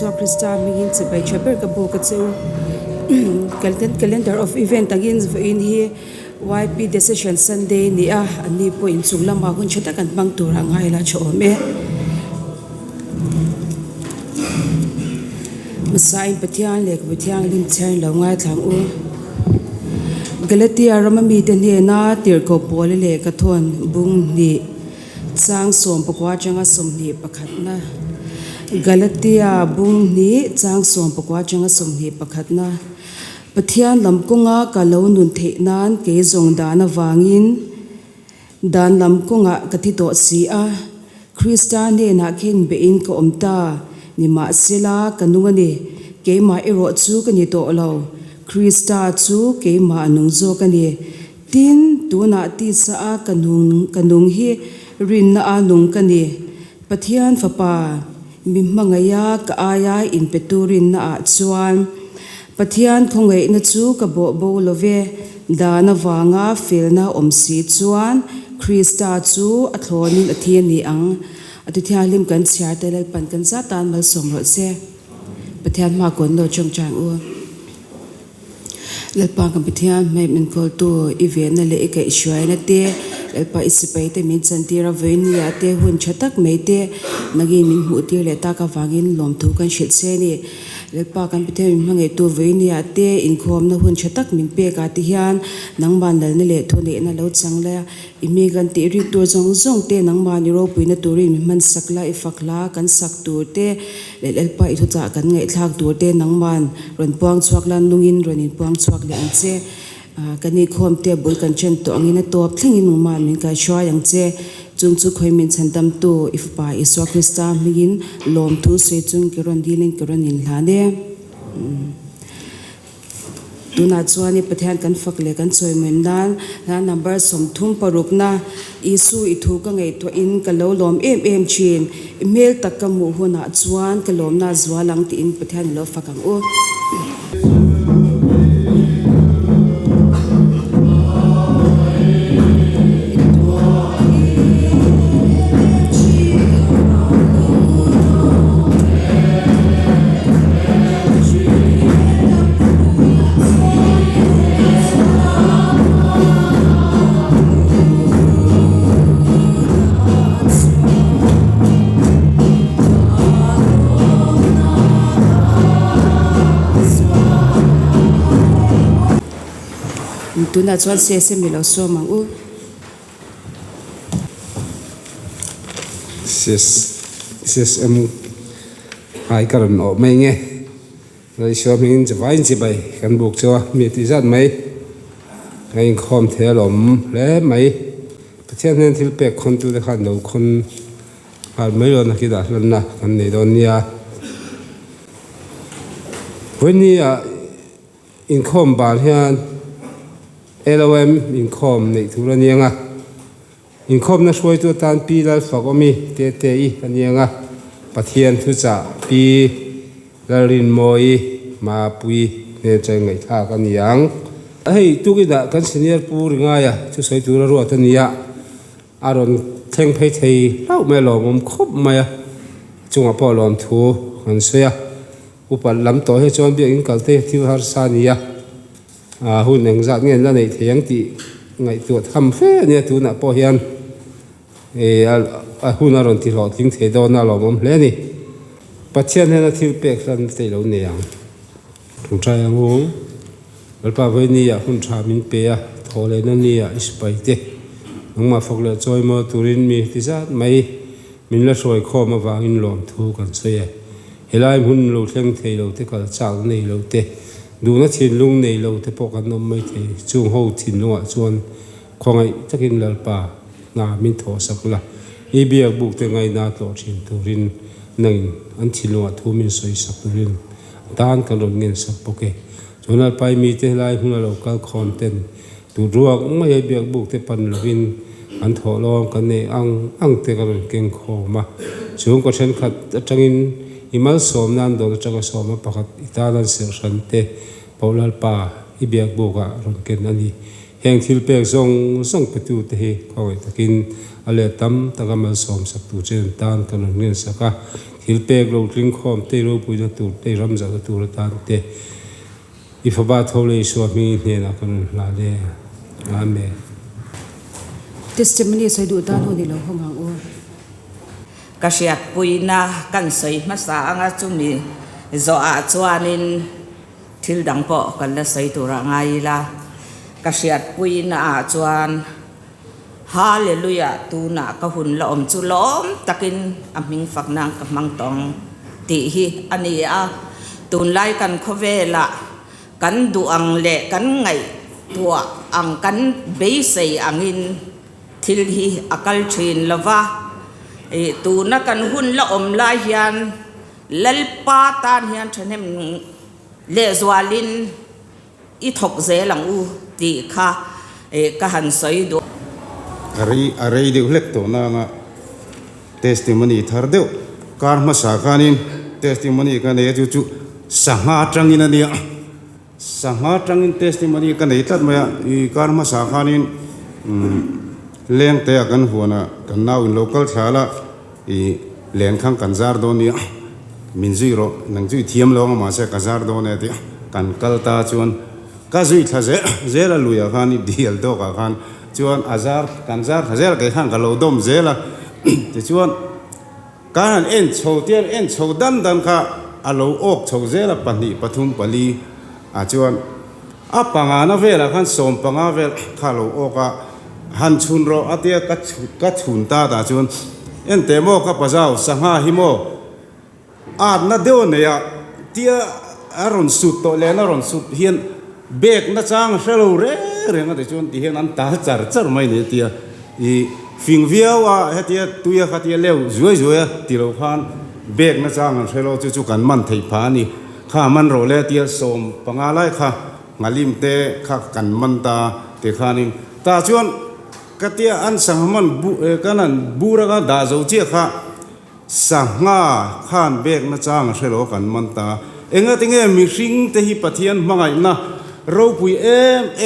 Iswa Krista mingin chibai chaber ka bu ka cheu calendar of event again in here YP decision Sunday ni ani po in suglama hun chata kan bang tura ngai la chome masai pathian lek pathian lim chen lo ngai thang u Galatia ramami te ne na tir ko pole le ka thon bung ni chang som pakwa changa som ni pakhat na Galatia bung ni chang som pakwa changa som ni pakhat na pathian lamkunga ka lo nun the nan ke zong dana wangin dan lamkunga kathi to si a Krista ne na khen be in ko omta ni ma sila kanunga ni ke ma ero chu ka ni to lo Krista chu ke ma nung zo ka ni tin tu na ti sa a kanung hi rin na anung ka ni pathian fapa mi mangaya ka aya in peturin na a chuan pathian khongai na chu ka bo love dana wanga filna omsi chuan Krista chu athlonin athian ni ang atu thialim kan chhar te lai pan kan za tan mal som ro se pathian ma kon lo chong chang u lalpa kan pathian mai min kol tu event na le ka ishwai na te lalpa isipai te min chantira venia te hun chatak mai te nagi min hu ti le ta ka wangin lom thu kan shit se ni lalpa kan pathian min mangai tu venia te in khom na hun chatak min pe ka ti hian nangban dal ne le thone na lo chang la imi gan ti ri tur zong te nangban ni ro puina turi mi man sakla ifakla kan sak tur te lalpa i thu cha kan ngai thak tur te nangban ron puang chuak lan nungin ronin puang chuak le ang che kani khom te bul kan chen to angina top thlengin ma min ka shwa yang che chung chu khoi min chandam tu if pa Iswa Krista mingin lom thu se chung kiron dilin kiron in hlane tuna chuani pathian kan fakle kan choi mem dan na number som thum parukna isu I thu ka ngai to in ka lo lom em chin email takamu hona chuan ka lom na zwa lang ti in pathian lo fakang o tuna chuan se mi lo so mang u ses em hai karon o mai nge rồi so min chwain chi bai kan buk cho mi ti zat mai ngai khom the lom le mai pathian nen thil pek khon tu de khan lo khon har mai ron ki da lan na kan nei don nia venia in khom bal hian LOM in khom nei thura nianga in khom na shoi tu tan pi lal fagomi te I anianga pathian thu cha pi lalin moi ma pui ne chai ngai tha kan yang hei tu ki da kan senior pu ringa ya chu soi tu ro ta nia aron theng phei thei lau me lo mom khop ma ya chunga po lom thu kan soya upal lam to he chon bi in kalte thiu har sa nia hun nang zat ngen la nei thiang ti ngai tu tham fe ne tu na po hian hun aron ti lo ting the do na lo mom hle ni pathian he na thil pek san te lo ne yang thu tra yang ho alpa ve ni ya hun tha min pe ya thole na ni ya ispai te nangma phokle choi mo turin mi ti zat mai min la soi kho ma wangin lom thu kan se ya helai hun lo thleng thei lo te kal chal nei lo te du na thin lung nei lo te pok an nom mai the chung ho thin lunga chuan khongai takin lalpa nga min tho sakla I bia buk te ngai na to thin turin nang an thilunga thu min soi sak turin dan kan ron ngen sak poke chonal pai mi te lai huna local content tu ruak mai bia buk te pan lovin an tho lom kan ne ang te kan keng kho ma chung ko then khat atangin imal som nan do chaga som pakhat italan ser sante paulal pa ibiak boka ron ken ani heng thil pek zong petu te he khoi takin ale tam tagamal som sak tu chen tan kan ngin saka thil pek lo tling khom te ro pui na tur te ram za tur tan te I fa ba thole so mi ne na kan la le amen testimony sai du tan ho ni lo hong hang o kasiat puina kan sei ma sa anga chumi zo a chuanin thil dang po kan la sei tura ngai la kasiat puina a chuan hallelujah tu na ka hun la om chu lom takin aming faknang ka mang tong ti hi ani a tun lai kan khovela kan du ang le kan ngai tua ang kan be sei angin thil hi akal thin lova tu na kan hun la om lai hian lal pa tan hian thanem le zwalin I thok ze lang u ti kha ka han soi do arei de lek to na nga testimony thar deu karma sa kanin testimony ka ne chu sanga tangin ania sanga tangin testimony ka nei tat ma I karma sa kanin leng te kan huana kan now in local thala I leng khang kan zar do nia min zero nang zui thiam lo ma se ka zar do ne ti kan kalta chuan ka zui thaze zela luya khani dial do ka khan chuan azar kanzar hazel ke khan galo dom zela ti chuan kan en chotian en chodan dan kha alo ok chho zela pani pathum pali a chuan a panga na vela khan som panga vel khalo oka han chun ro atia ka chun ta da chuan en temo ka pazau sanga himo ad na deu ne ya tia aron sut to le na ron sut hian bek na chang shelo re renga de chon ti hen an ta char mai ne tia I fing viawa hetia tuya khatia leu zoi ti lo khan bek na chang an shelo chu kan man thei pha ni kha man ro le tia som panga lai kha ngalim te kha kan man ta te khanin ta chon katia an sangman bu kanan bura ga da zo che kha sanga khan bek na chang shelo kan man ta enga tinge mi hring te hi pathian mangai na ro pui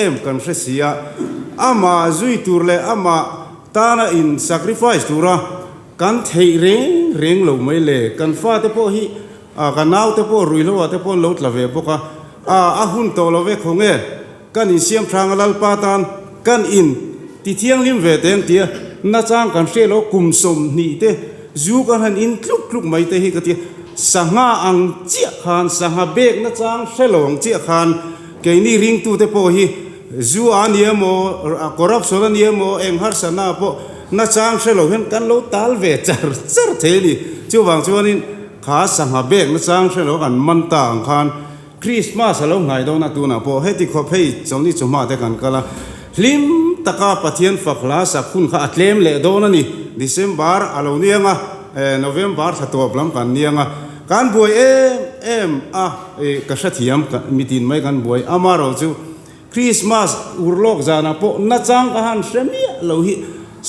em kan hresia ama zui turle ama tana in sacrifice tura kan thei reng lo mai le kan fa te po hi kan nau te po rui lo te po lot la ve boka a hun to lo ve khonge kan in siam thang lal pa tan kan in ti thiang lim ve ten tia na chang kan hre lo kum som ni te zu kan han in kluk mai te hi ka ti sanga ang chia khan sanga bek na chang hre chia khan ke ni ring tu te po hi zu ania mo corruption ania mo eng har sana po na chang shelo hen kan lo tal ve char the ni chu wang chuanin kha sanga bek na chang shelo kan man ta ang khan Christmas alo ngai do na tu na po heti kho phei chomni chuma te kan kala lim taka pathian fakla sa khun kha atlem le do na ni December alo nianga November thatop lam kan nianga kan buai em ka sathiam mitin mai kan buai amaro chu Christmas urlok jana po na chang ka han semia lo hi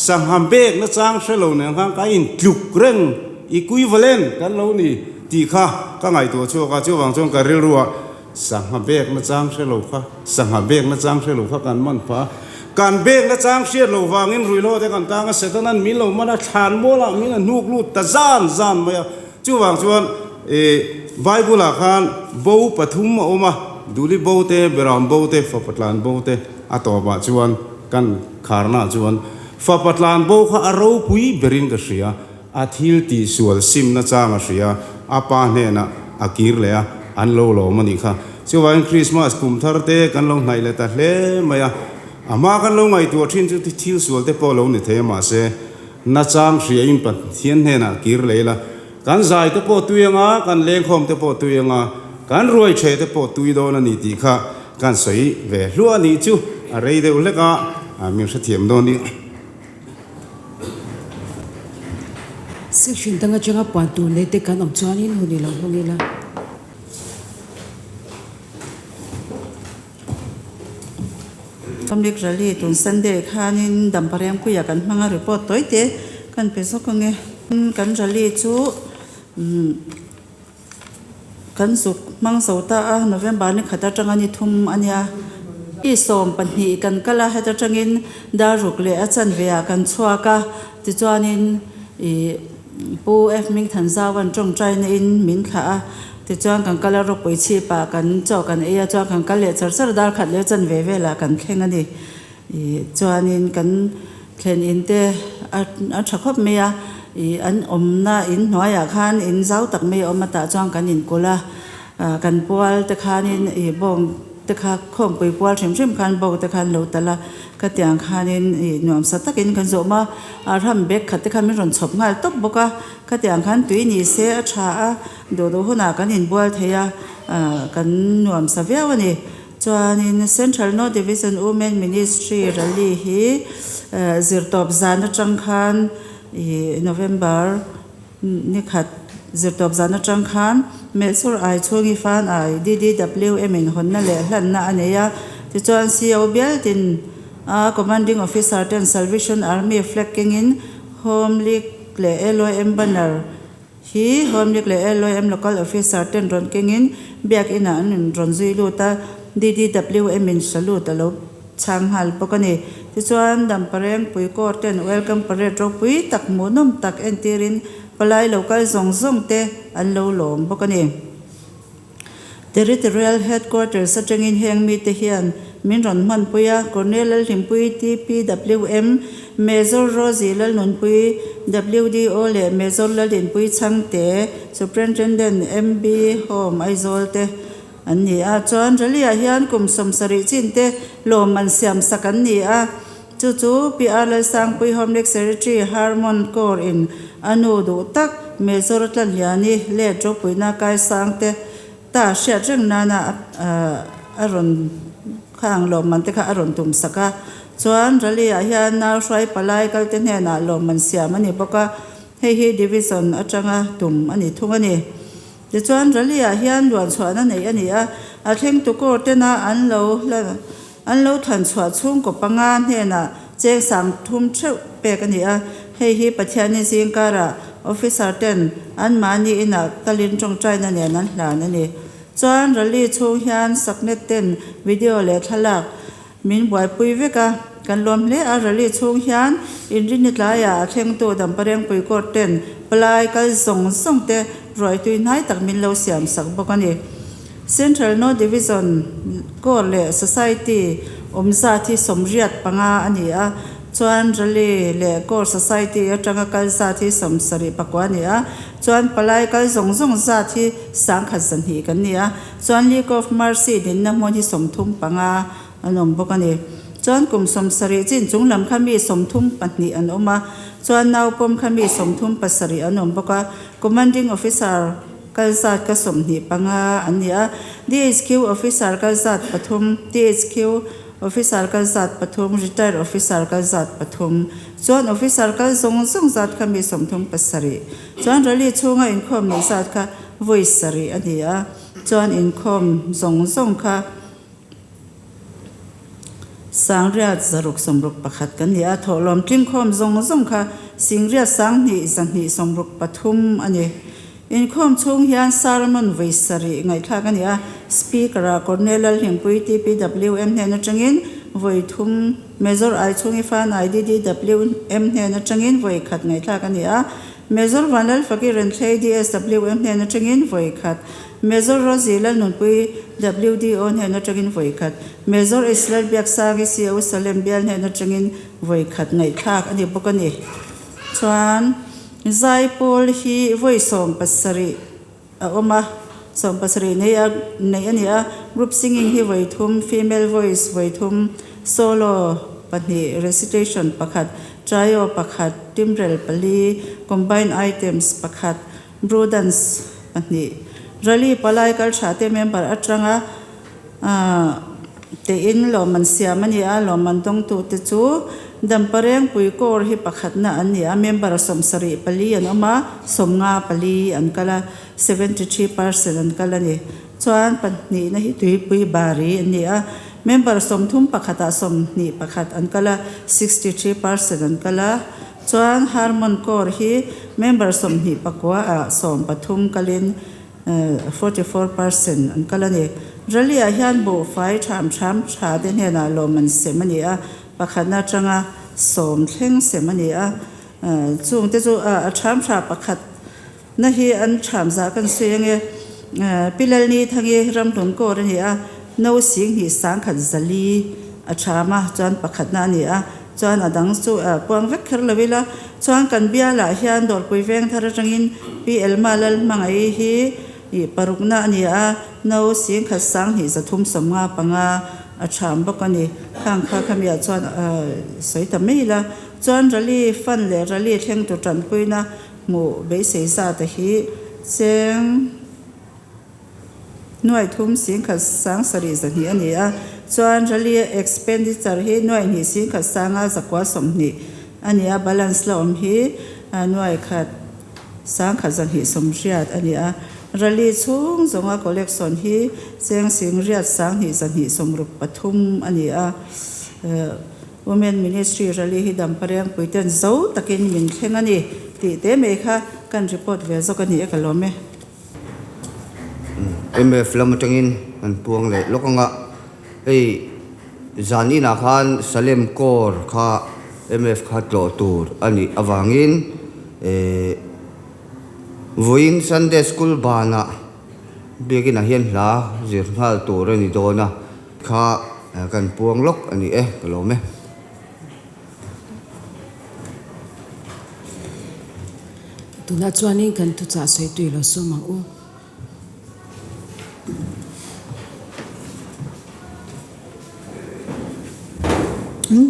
sangham bek na chang shelo ne khang ka in tluk reng equivalent kan lo ni ti kha ka ngai to chu ka chu wang chong ka ril ruwa sangham bek na chang shelo kha sangham bek na chang shelo kha kan man pha kan bek na chang shiat lo wangin ruilo te kan tanga setanan min lo mana than mola min nuk lut ta zan ma chu wang chuan Bible khan bo pathum oma duli bo te beram bo te fapatlan bo te atoba chuan kan kharna chuan fapatlan bo kha aro pui berin ka sia athil ti sual sim na changa sia apa ne na akir le an lo mani kha chuan Christmas kum thar te kan lo nai le ta hle maya ama kan lo ngai tu thin chu thil sual te po lo ni the ma se na chang sia in pat thian ne na kir le la kan zai te po tuyenga kan leng khom te po tuyenga kan ruai che te po tui do na ni ti kha kan sei ve hlua ni chu a rei de uleka a mi sa thiam do ni section tanga changa pan tu le te kan om chuanin hu ni lo hongila Pamlik rally tun Sunday khanin damparem ku ya kan manga report toite kan peso konge kan rally chu kan suk mang sota a November ni khata tangani thum ania I som panhi kan kala hata tangin da rukle a chan vea kan chhuaka ti chuanin pu f ming than zawan tong trai na in min kha ti chuan kan kala ro pui chi pa kan chaw kan e chuan kan kal le char char dar khat le chan ve ve la kan thleng ani chuan in kan thlen in te a thakop me a an omna in hnuaiah khan in zau tak me omata chuan kan in kula kan pual te khan in bong te kha khom pui pual thim khan bo te khan lo tala ka tiang khan in nuam sa takin kan zo ma a ram bek khat te khan min ron chhop ngal tok boka ka tiang khan tui ni se a tha a do huna kan in bual theya kan nuam sa viawani chuan in Central North Division Women Ministry rally hi zirtop zan atang khan November ni khat zirtop zan atang khan mesur ai chungi fan ai DDWM in honna le hlan na aneya ti chuan CO Bialtin commanding officer ten Salvation Army flag in Home League le LOM banner hi Home League le LOM local officer ten ron in biak ina an ron zui lu ta DDWM in salute lo chang hal pokani ti chuan dam pareng pui ko ten welcome parade ro pui tak monom tak entirin palai local zong te an lo lom pokani territorial headquarters atangin heng mi te hian min ron man puya Cornel Limpui TPWM Major Rosie lal nun pui WDO le Major lal din pui chang te Superintendent MB Home Aizol te an ni a chuan rally a hian kum somsari chin te lo man siam sakan ni a chu PR lal sang pui Home Secretary Harmon Kaur in anu du tak Major tlan yani le drop pui na kai sang te ta sha jeng nana aron khang lo man te kha aron tum saka chuan rally a hian na hrai palai kal te ne na lo man siam ani boka hi division atanga tum ani thungani ti chuan rally a hian luan chhuana nei ani a thleng tu ko te na an lo than chhuat chung ko panga ne na cheng sang thum theu pek ani a hi pathiani singkara officer ten an mani ina kalin tong trai na ne nan hlan ani chuan rally chung hian saknet ten video le thalak min buai pui veka kan lom le a rally chung hian inrinit laya thleng tu dam pareng pui ko ten palai kal zong te roi tui nai tak min lo siam sak bokani Central North Division ko le society omza thi somriat panga ani a chuan rally le core society atanga kal sa thi somsari pakwani a chuan palai kal zong za thi sang khat san hi kan ni a chuan League of Mercy din na mo hi somthum panga anom bokani chuan kum somsari chin chunglam khami somthum pahni an oma chuan naupom khami somthum pasari anom boka commanding officer kalzat ka somni panga ania DHQ officer kalzat pathum DHQ officer kalzat pathum retired officer kalzat pathum chuan officer kal zong zat khami somthum pasari chuan rally chunga inkhom nei zat kha voice sari ania chuan inkhom zong kha sangriat zaruk somruk pakhat kan ya tholom tlingkhom zong kha singria sangni zanni somruk pathum ani inkhom chung hian Salmon Vaisari ngai thla kan ya speaker Cornel Limpui TPWM ne na changin voi thum Major ai chungi fan IDDWM ne na changin voi khat ngai thla kan ya Major Vanal Fakiran DSWM ne na changin voi khat Major Rosila Nunpui WDO ne na changin voi khat Major Israel Biaksagi CU Salem Bial ne na changin voi khat ngai thak ani bokani chuan Zaipol hi voi som pasari oma som pasari nei ania group singing hi voi thum female voice voi thum solo pani recitation pakhat trio pakhat timrel pali combined items pakhat bro dance pani rally palai kal thate member atranga te in lo man siamani a lo man tong tu te chu dampareng pui kor hi pakhat na an ya member somsari pali an oma somnga pali an kala 73% an kala ni chuan pani na hi tui pui bari an ya member somthum pakhata somni pakhat an kala 63% an kala chuan Harmon Kaur hi member somni pakwa a som pathum kalin 44% an kala ni rally a hian bo fai tham tha den hena lo man semani a pakhana changa som thleng semani a chung te chu a tham tha pakhat na hi an tham za kan suyange pilal ni thangi ram thum ko ri a no sing hi sang khat zali a thama chuan pakhat na ni a chuan adang chu puang vek kher lovila chuan kan bia la hian dor pui veng thar tangin pl malal mangai hi i parukna ni a no sing khat sang hi zathum somnga panga a tham bakani khang kha khamia chuan soita meila chuan rally fan le rally thleng tu tan puina mu be sei sa ta hi seng nuai thum sing khat sang sari za hi ani a chuan rally expenditure hi nuai ni sing khat sanga zakwa somni ani a balance la om hi nuai khat sang khat zan hi som riat ani a rally chung zonga collection hi seng sing riat sang hi zan hi som rup pathum ani a women ministry rally hi dam pareng puiten zo takin min thlengani ti te me kha kan report ve zo kan hi kalome MF lam tangin an puang le lokanga ei zani na khan salem kor kha MF kha tlo tur ani awangin voin Sunday school bana begin a hian hla zir hal tur ani dona kha kan puang lok ani kalome tuna chuanin kan tu cha soi tui lo so ma u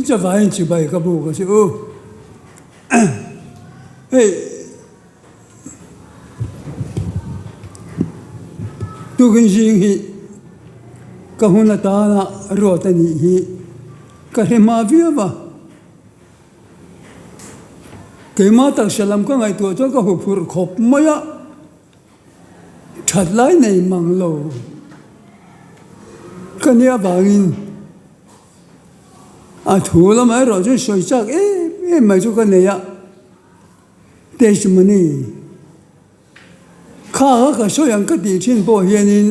จะว่าอินจิบายกับบุกสิโอ้เฮ้ยตุกินสิงฮีกับหุนตาละรอตันีฮีกับเฮมาวิบะเกมาตักสลัมก็ไงตัวเจ้าก็หุบหุบขบมายะชัดไล่ในมังโลกันเนี่ยบางินถูแล้วไม่รอจนสวยจักไม่จุกันเนี่ยเดชมันนี่ข้าก็สวยยังก็ดีชินพอเฮียนิน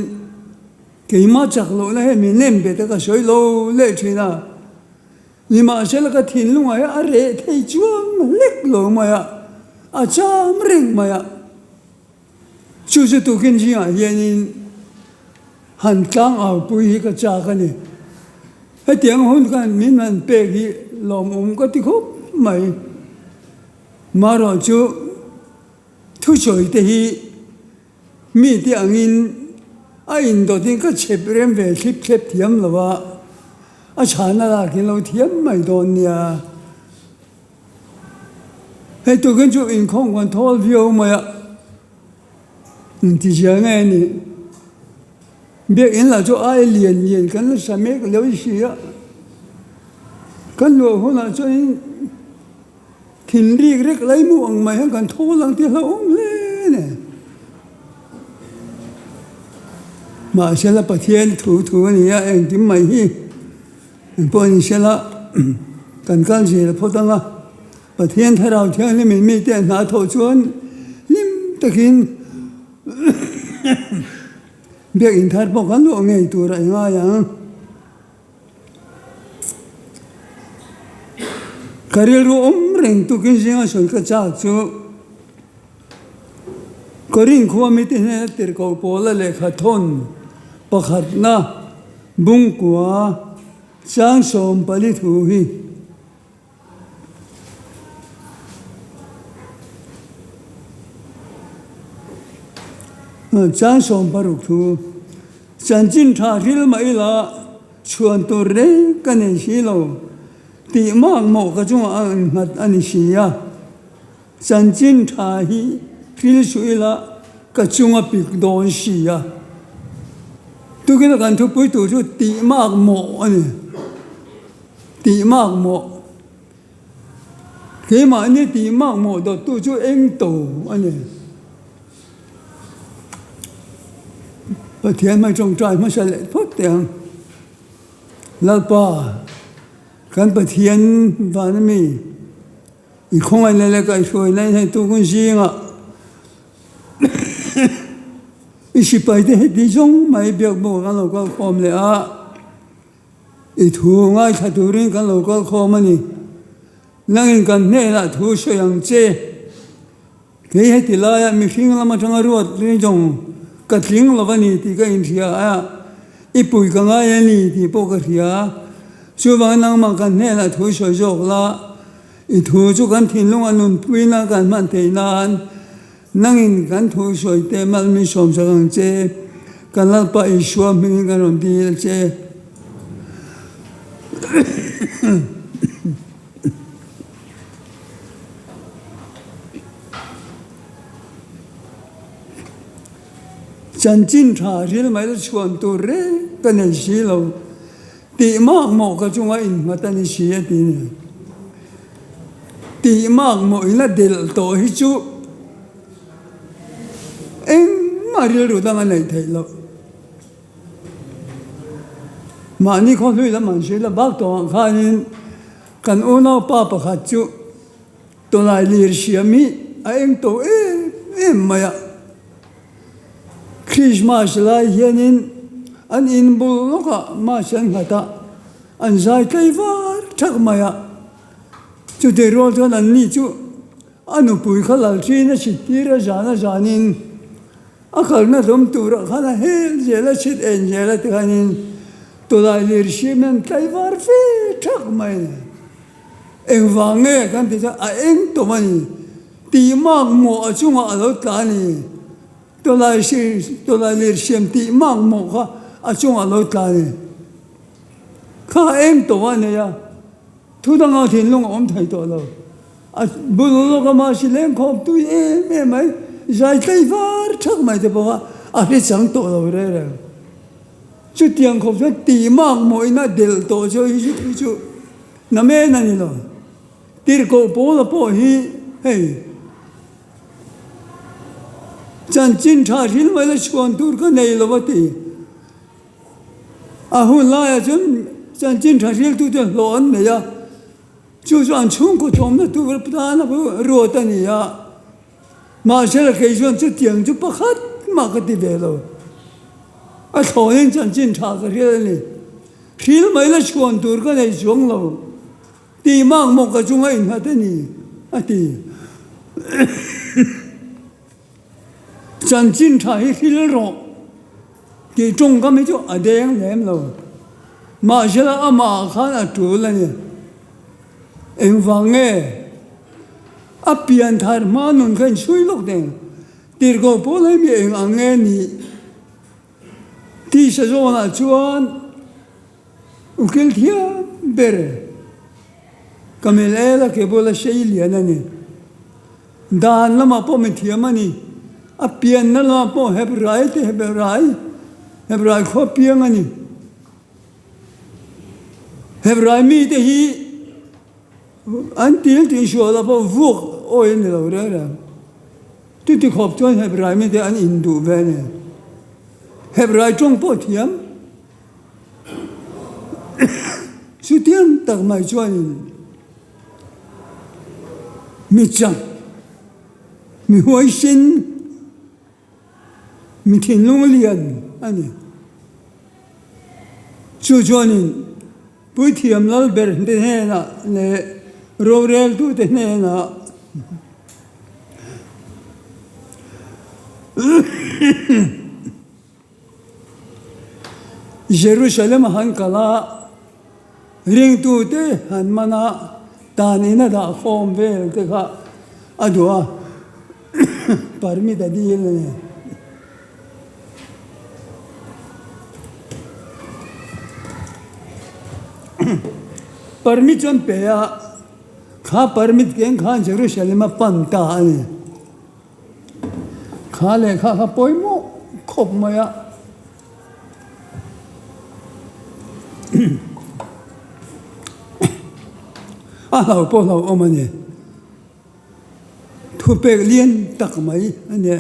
กี่มาจากโลนะเฮมีเล่มเบ็ดก็สวยโลเล่ชินะนี่มาเสร็จแล้วก็ทิ้งลงไว้อะไรที่จวมเล็กลงมาอาจามเร่งมาจู่ๆตุกินจริงเฮียนินหันกลางเอาปุยก็จากกันนี่ไอ้เตียงหุ่นกันมีมันเปกที่ลมก็ติดคุบไม่มารอจูทุกช่วยแต่ที่มีเตียงอินไอ้อินตัวที่ก็เช็บเรียมเวชิบเช็บเทียมหรือว่าอาชานาลากินเราเทียมไม่โดนเนี่ยไอ้ตัวกันจูอินของวันทอลวิวมาที่เชียงไงนี่เบียนเราจะไอเลียนกันแล้วสมัยก็เลี้ยวเสียกันหลวงหัวเราจะถิ่นเรียกไรมั่วไม่ให้กันโทษหลังที่เราอุ้มเลยเนี่ยมาเสร็จแล้วประเทศถูนี่เองที่ไม่ฮีพอนี่เสร็จแล้วกันเสียแล้วพอตั้งประเทศถ้าเราเที่ยวนี่มีแต่หาโถชวนนิ่มตะกินเบียกอินทาร์บอกกันลูกไงตัวอะไรง่ายคาริรูเร่งตุกินสิ่งส่วนกระจายจูกรินขวามิติเนี่ยติดกับโพลเลขาทนประคัดนะบุ้งกัวช่างสมปลิทูฮีช่างสมปรุกทูฉันจินทาริลไม่ละชวนตัวเร่กันในชีโลตีมากหมอกระจงอันชียฉันจินทาฮิริลสุยละกระจงปิกโดนชียตุกินกันทุกปุยตัวชุดตีมากหมออันนี้ตีมากหมอเกี่ยมาอันนี้ตีมากหมอตัวตัวชุดเอ็งโตอันนี้ประเทศไม่จงใจไม่ใช่เลยพวกเตียงแล้วป่าการประเทศวันมีอีกคนอะไรก็ช่วยในตัวคนเสียงอีสิไปที่ที่จงไม่เบียกบอกกันเราก็คอมเลยอีถูง่ายถ้าตัวเรื่องกันเราก็คอมนี่ nangin kan ne na thu so yang che ke he tilaya mi hring lama tanga ruat ni jong ka thing lawani ti ka in thia a ipui ka nga ya ni ti po ka thia chu wang nang ma kan ne na thu so jok la i thu chu kan thin lung anun pui na kan man te nan nangin kan thu so te mal mi som sa gang che kan la pa i shwa mi kan ron ti che chân chính trả riêng mấy đứa chuồn tu rê cái này xí lâu tị mạc mộ cái chung anh mà ta này xí tị này tị mạc mộ là del tổ hi chú em mà riêng rồi ta này thấy lâu mà ni con lui là mình xí là bác tổ khai nên cần ô nào pa pa khát chú tôi lại liệt xí mi anh tổ em mà Christmas lai hianin an in bul loka ma san hata an zai kai var thak maya chu te ro thon an ni chu anu pui khalal chi na chi tira jana janin akal na dom tura khana hel jela chit en jela thanin to lai lir shimen kai var fe thak mai eng wange kan ti a eng to mani ti mak mo achunga lo tlani tôi lại liệt xem tị mang mộ kha à chung à lối ta này kha em tổ anh này à thu đang ngồi thiền luôn ông thầy tổ rồi à bữa lúc cái mà xí lên khom tôi em ấy giải tay var chắc mày thì bảo à đi chẳng tổ rồi đấy chú tiếng khom cho tị mang mộ na del tổ cho chú nằm em này rồi tị cổ bố là bố hi hey chân chính trả riêng mấy là chuồn tur cái này là vậy à hôm nay chân chính trả riêng tu được lon này à chú chọn chung của chúng nó tu vật ta nó rồi ta này à mà sẽ là cái chuyện chú tiếng chú bắt hết mà cái gì về rồi à thôi nên chân chính trả cái riêng này riêng mấy là chuồn tur cái này xuống rồi đi mang một cái chung ấy hết thế này à thì chân chính trả hi rồi cái trong cái mấy chỗ ở đây em rồi mà sẽ là mà khá là chủ là nhỉ em vang nghe áp biên thar mà nun cái suy lúc này tiền cô bố lấy bị em ăn nghe nị thì sẽ cho là chuan ukil thia bere kamel là cái bố là xây liền này đàn là mà bố mình thia mà nị a pian na la po hebrai te hebrai kho piang ani hebrai mi te hi an til ti sho la po vuk oi ni lo ra tu ti khop chon hebrai mi te an indu ve ne hebrai chong po thiam su tiam tak mai chon mi chang mi hoi sin mi thiên lung liền anh chú cho nên buổi thiểm nó bền thế này nè nè rồi rèn tu thế này nè Jerusalem han kala ring tu te han mana tani na da khom ve te kha adua parmi da di ne permit chon pe ya kha permit keng kha Jerusalem pan ta ani kha le kha poi mo khop ma ya a lo po lo o ma ne thu pe lien tak mai ani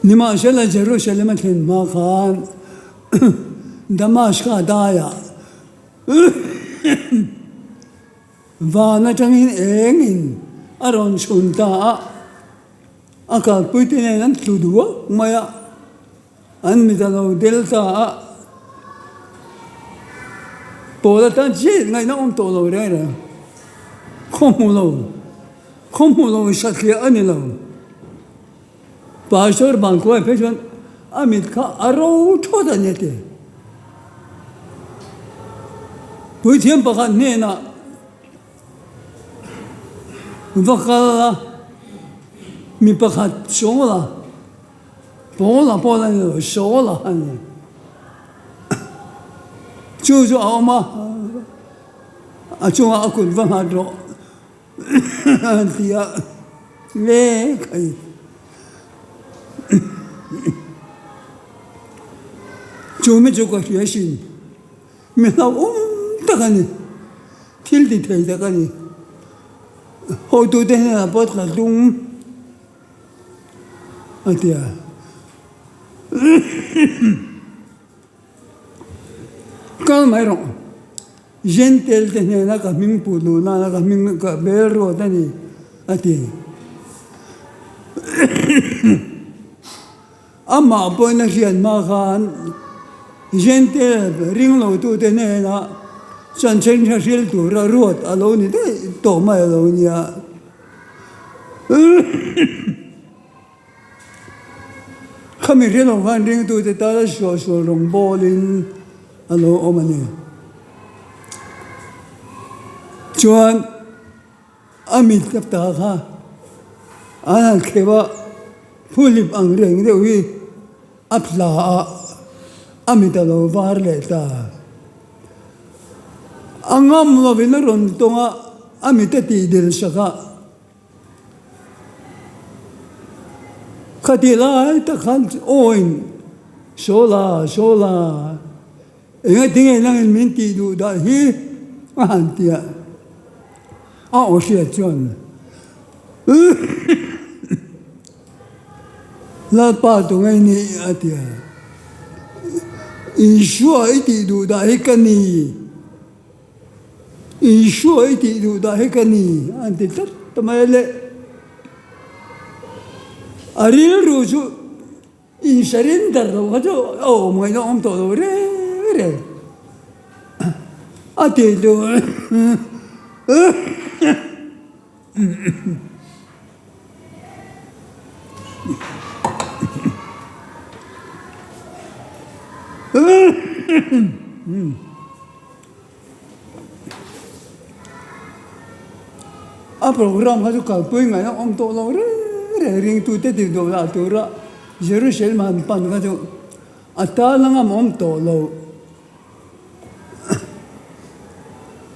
ni ma shela Jerusalem thlen ma khan Damascus daya và nó chẳng in eng in aron chun ta akal puite ne nan tudua maya an mi da lo delta pola tan chi ngai na om to lo re khomulo shakli anilo pastor bangko phechon amit kha aro thoda nete puithiam pakhat ne na vakala mi pakhat sola pola no sola han chu ama achunga akun vanga do tia le kai chume chuko hiashin me la takani tildi thai takani ho tu de na pot la dung atia kal mai ro gentel de na ka ming pu lu na ka ming ka bel ro tani ati ama poina hian ma khan gentel ring lo tu de na chan chen cha sil tu ra ruat alo ni de to mai alo nia khami ri lo van ring tu de ta la so rong bolin alo omani chuan amit tap ta kha an kheba phulip ang reng de wi apla amit alo var le ta angam lo bin ron tonga amit ti dil saka khatila ta khan oin sola enga tinge nang min ti du da hi an tia o xie chuan la pa tu ngai ni atia i shuo i ti du da hi kani i shuo i ti du da hi kani an ti tat tamale aril ru chu in surrender ro ha jo o mai no om to re ati do a program ha ju ka pui ngai om to lo re ring tu te ti do la tu ra Jerusalem han pan ga jo ata langa om to lo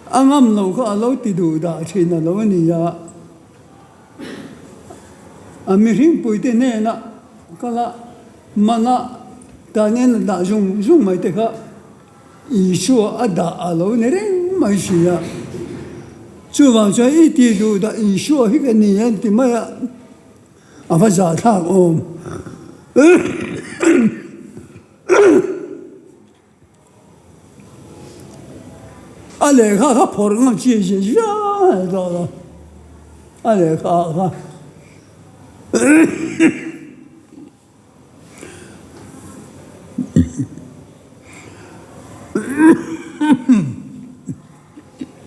angam lo ko alo ti du da china lo ni ya amiring pui te ne na kala mana tanen da jung mai te kha i shu ada alo ne re mai shi ya chu wang cha i ti du da i shu hi ka ni yan ti ma ya ava za tha om ale kha por ngam chi chi ya da ale kha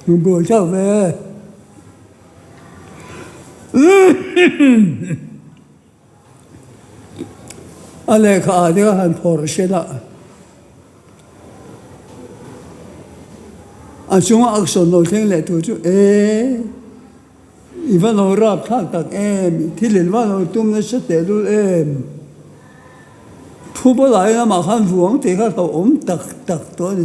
bữa trở về ale kha de han por sheda a chung action lo theng le tu chu ivan lo rap thak tak em thilel wa lo tum na se te lu em thu bo lai na ma khan vuang te kha to om tak to ni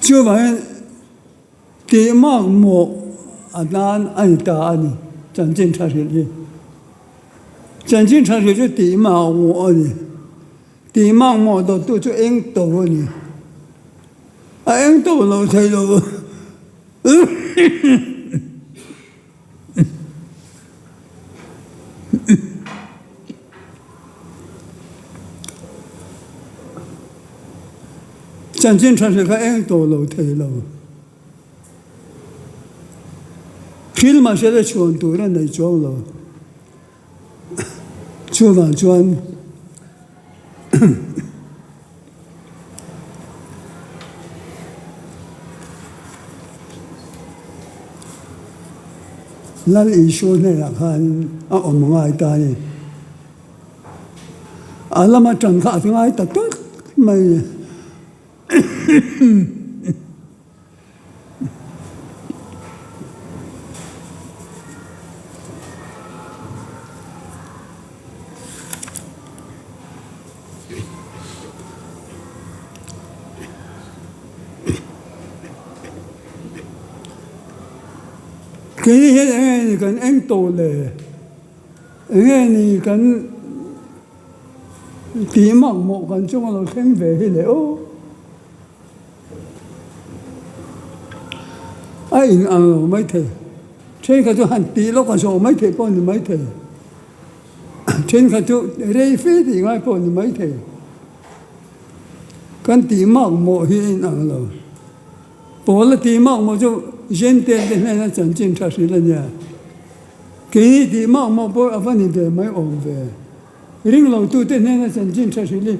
chưa phải tí mạc mộ anh ta anh chân chính thật sự gì chân chính thật sự tí mạc mộ anh tí mạc mộ đó tôi cho anh tổ anh anh tổ lâu thấy đâu chân chính thật sự các anh tổ lâu thấy lâu khi mà sẽ là chuẩn tổ là này chuẩn lâu chuẩn vào chuẩn lal isu ne la khan a om ngai ta ni alama tang kha ngai ta tu mai cái này cần anh tổ lệ cái này cần tí mặc một cần chung là khen về thì lệ ô ai ăn mấy thế trên cái chỗ hành tí lúc còn số mấy thế con thì mấy thế trên cái chỗ rây phê thì ngay con thì mấy thế cần tí mặc một thì ăn rồi bỏ là tí mặc một chỗ dân tiền thì này là chân chính thật sự là nhà cái thì mà bố ở phần về mấy ổn về riêng lâu tu tiền này là chân chính thật sự là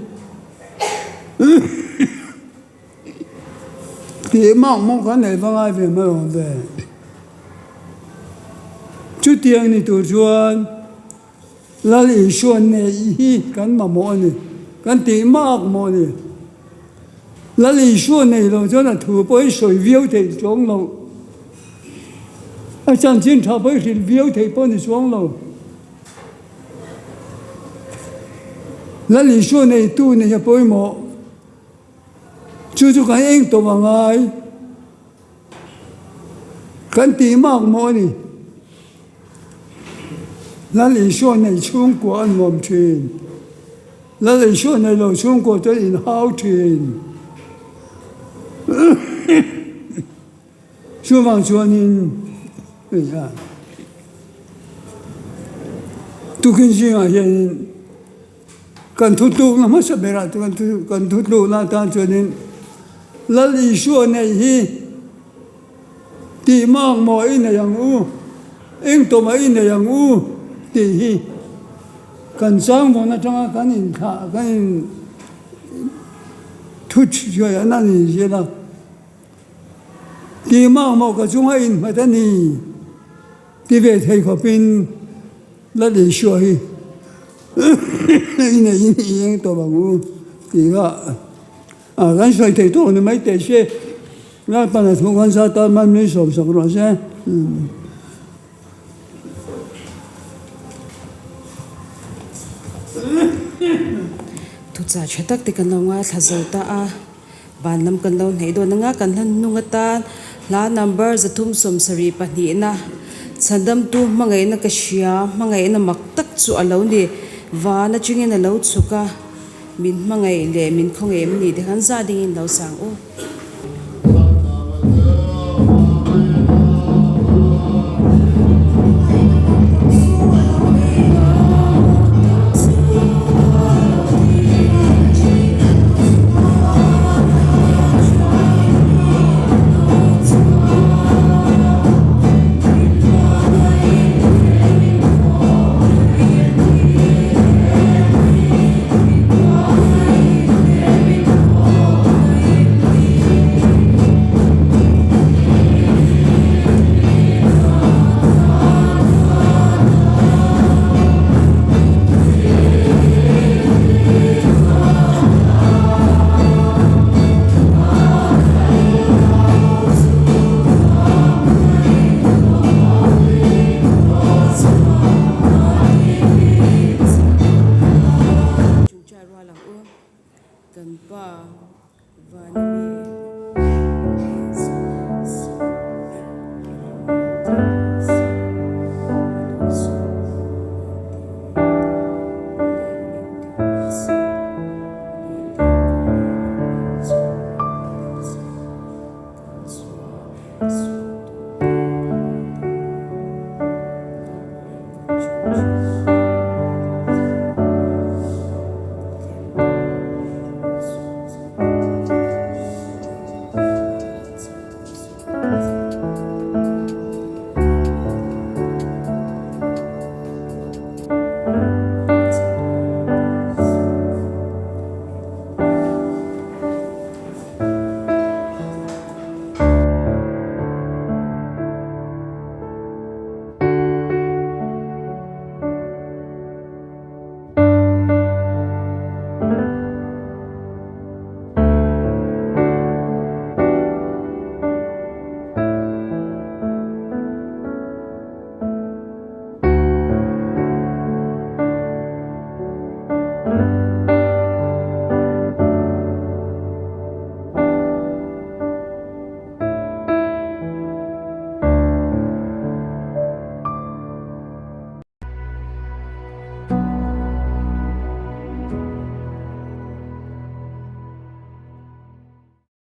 thì mà cái này vào ai về mấy ổn về chút tiền này tu chuan là lý xuân này hi cái mà mua này cái tí mà mua này là lý xuân này rồi cho là thủ bối soi viêu thì trong lâu chân chính thảo bối thì viêu thì bọn đi xuống lâu là lý số này tu này bối mộ chú cái anh tổ bằng ai cái tí mạc mộ này là lý số này chung của anh mồm truyền là lý số này là chung của tôi in hao truyền chú bằng cho nên tu kinh sinh à hiện cần thu tu là mất sắp ra cần thu tu là ta cho nên là lý số này hi thì mang mọi này yang u anh tổ mấy này yang u thì hi cần sang vào nó trong cái nhìn thả cái thu chơi anh này gì đó thì mang một cái chúng hay mà thế này thì về thầy có bên là để soi này anh tổ bằng u thì cái soi thầy tổ này mấy thầy xe là bạn là thông quan sát tao mang mấy sổ rồi xe thu cha chetak ti kan longa thazau ta a ban lam kan lo nei do nanga kan han nunga ta la number zathum som sari pani na chandam tu mangai na kashia mangai na maktak chu alo ni wa na chingin na lo chuka min mangai le min khongem ni de han za ding in lo sang o kan pa van